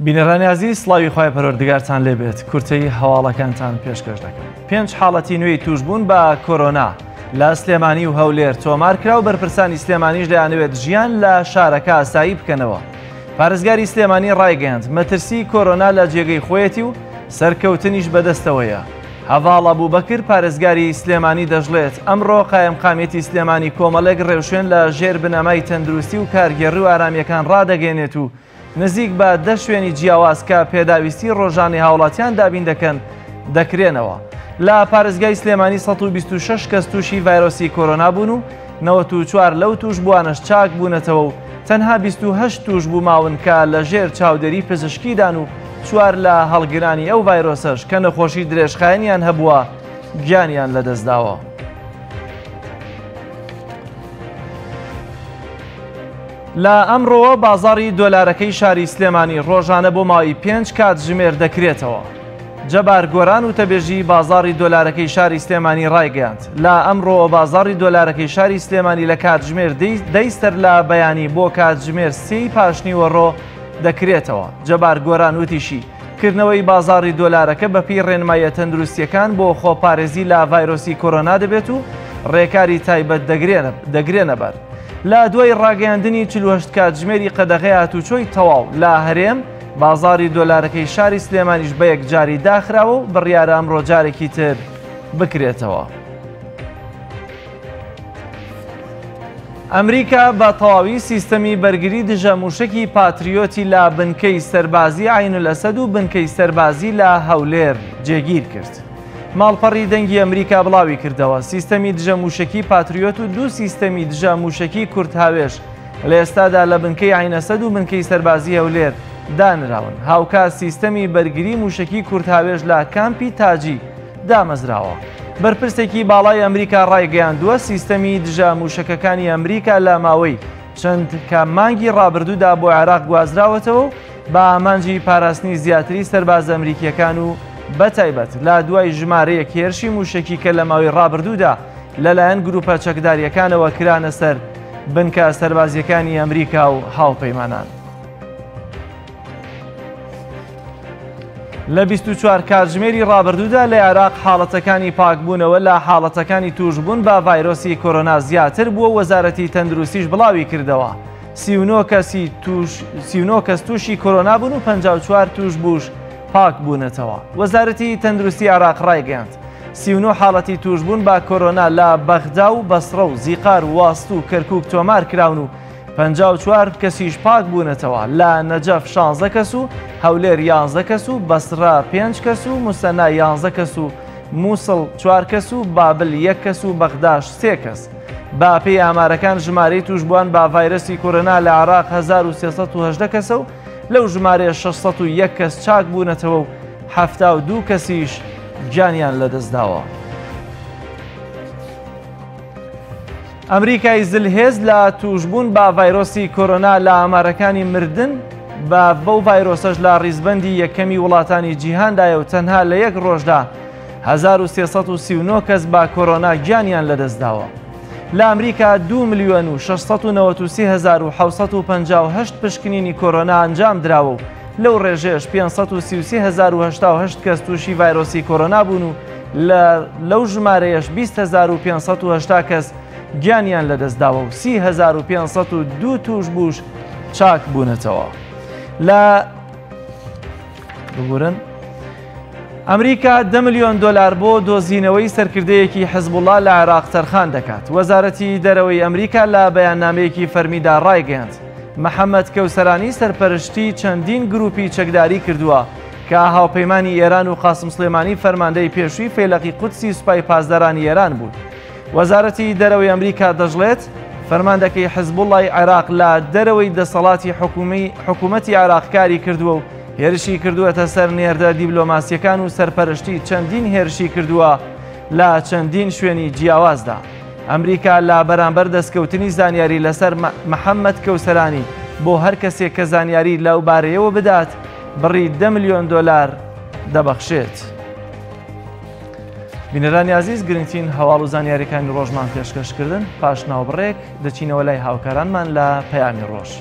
بینەرانی عزیز سڵاوی خۆی پەروەردگارتان لێبێت کورتەی هەواڵەکانتان پێشکەش دەکەم. 5 حاڵەتی نوێی توشبوون بە کۆرۆنا لە سلێمانی و هەولێر تۆمار کرا و بەرپرسانی سلێمانیش دەیانەوێت ژیان لە شارەکە ئاسایی بکەنەوە. پارێزگاری سلێمانی ڕایگەیاند مەترسی کۆرۆنا لە جێگەی خۆیەتی و سەرکەوتنیش بەدەستەوەیە. هەڤاڵ ئەبوبەکر پارێزگاری سلێمانی دەژڵێت ئەمڕۆ قایمقامێتی سلێمانی کۆمەڵێک ڕێوشێن لە ژێر بنەمای تەندروستی و کارگێڕی و ئارامیەکان ڕادەگەێنێت و نزیک بە 10 شوێنی جیاواز کە پێداویستی ڕۆژانەی هاوڵاتیان دابین دەکەن دەکرێنەوە. لە پارێزگای سلێمانی 126 کەس تووشی ڤایرۆسی کۆرۆنا بوون و 94 لەو توش بوانش چاک بوونەتەوە و تەنها 28 توش بوو ماون کە لە ژێر چاودێری پزیشکیدان و 4 لە هەڵگرانی ئەو ڤایرۆسەش کە نەخۆشی درێژخایەنیان هەبووە گیانیان لەدەستداوە. لە ئەمڕۆوە بازاڕی دۆلارەکەی شاری سلێمانی ڕۆژانە بۆ ماوەی 5 کاتژمێر دەکرێتەوە. جەبار گۆران و تەبێژی بازاڕی دۆلارەکەی شاری سلێمانی ڕایگەیاند. لە ئەمڕۆوە بازاڕی دۆلارەکەی شاری سلێمانی لە کاتژمێر دەیستەر لە بەیانی بۆ کاتژمێر 3 پاشنیوەڕۆ دەکرێتەوە. جەبار گۆران وتیشی کردنەوەی بازاڕی دۆلارەکە بەپی ڕێنمایە تەندروستیەکان بۆ خۆپارێزی لە ڤایرۆسی کۆرۆنا دەبێت و ڕێکاری تایبەت دەگرێنە بەر. لە دوای ڕاگەیاندنی 48 کاتژمێری قەدەغەی هاتوچۆی تەواو لە هەرێم بازاڕی دۆلارەکەی شاری سلێمانیش بە یەکجاری داخراوە و بڕیارە ئەمڕۆ جارێکی تر بکرێتەوە. ئەمریکا بە تەواوی سیستەمی بەرگری دژە موشکی پاتریۆتی لە بنکەی سەربازی عینولەسەد و بنکەی سەربازی لە هەولێر جێگیر کرد. ماڵپەڕی دەنگی ئەمریکا بڵاوی کردەوە سیستەمی دژە موشکی پاتریۆت و دوو سیستەمی دژە موشکی کورت هاوێش لە ئێستادا لە بنکەی عینەسەد و بنکەی سەربازی هەولێر دانراون. هاوکات سیستەمی بەرگری موشکی کورت هاوێش لە کامپی تاجی دامەزراوە. بەرپرسێکی باڵای ئەمریکا ڕایگەیاندووە سیستەمی دژە موشکەکانی ئەمریکا لە ماوەی چەند کە مانگی ڕابردوودا بۆ عێراق گوازراوەتەوە بە ئامانجی پاراستنی زیاتری سەرباز ئەمریکیەکان و بەتایبەت لە دوای ژمارەیەک هێرشی موشکی کە لە ماوەی ڕابردوودا لەلایەن گروپە چەکداریەکانەوە کرانە سەر بنکە سەربازیەکانی ئەمریکا و هاوپەیمانان. لە 24 کاتژمێری ڕابردوودا لە عێراق حاڵەتەکانی پاکبوونەوە لە حاڵەتەکانی توشبوون بە ڤایرۆسی کۆرۆنا زیاتر بووە وەزارەتی تەندروستیش بڵاوی کردەوە. 39 کەس تووشی کۆرۆنا بوون و 54 توش بووش پاک بوونەتەوە. وەزارەتی تەندروستی عێراق ڕایگەیاند 39 حاڵەتی توشبوون بە کۆرۆنا لە بەغدا و بەسڕە و زیقار و واست و کەرکووک تۆمار کراون و 54 کەسیش پاک بوونەتەوە. لە نەجەف 16 کەس و هەولێر 11 کەس و بەسرا 5 کەس و موسەنا 11 کەس و مووسڵ 4 کەس و بابل 1 کەس و بەغداش 3 کەس. با پێی ئامارەکان ژمارەی توشبووان بە ڤایرۆسی کۆرۆنا لە عێراق 1318 کەسە و لەو ژمارەیە 601 کەس چاک بوونەتەوە و 72 کەسیش گیانیان لەدەستداوە. ئەمریکای زلهێز لە توشبوون بە ڤایرۆسی کۆرۆنا لە ئامارەکانی مردن بەو ڤایرۆسەش لە ڕیزبەندی یەکەمی وڵاتانی جیهاندایە و تەنها لە یەک ڕۆژدا 1339 کەس بە کۆرۆنا گیانیان لەدەستداوە. لە ئەمریکا 2,633,758 پشکنینی کۆرۆنا ئەنجام دراوە و لەو ڕێژەیەش 533,088 کەس تووشی ڤایرۆسی کۆرۆنا بوون و لەو ژمارەیەش 20,580 کەس گیانیان لەدەستداوە و 30,502 توش بووش چاک بوونەتەوە. لە ببورن ئەمریکا 10 ملیۆن دۆلار بۆ دۆزینەوەی سەرکردەیەکی حیزبوڵڵا لە عێراق تەرخان دەکات. وەزارەتی دەرەوەی ئەمریکا لە بەیاننامەیەکی فەرمیدا ڕایگەیاند محەممەد کەوسەرانی سەرپەرشتی چەندین گروپی چەکداری کردووە کە هاوپەیمانی ئێران و قاسم سلێمانی فەرماندەی پێشووی فێلەقی قودسی سوپای پاسدارانی ئێران بوون. وەزارەتی دەرەوەی ئەمریکا دەژڵێت فەرماندەکەی حیزبوڵڵای عێراق لە دەرەوەی دەسەڵاتی حکوومەتی عێراقکاری کردووە و هێرشی کردووەتە سەر نێردە دیبلۆماسیەکان و سەرپەرشتی چەندین هێرشی کردووە لە چەندین شوێنی جیاوازدا. ئەمریکا لە بەرامبەر دەستکەوتنی زانیاری لەسەر محەممەد کەوسەرانی بۆ هەر کەسێک کە زانیاری لەو بارەیەوە بدات بڕی 10 ملیۆن دۆلار دەبەخشێت. بینەرانی عزیز گرنگترین هەواڵ و زانیاریەکانی ڕۆژمان پێشکەشکردن پاش ناوبڕێک دەچینەوە لای هاوکارانمان لە پەیامی ڕۆژ.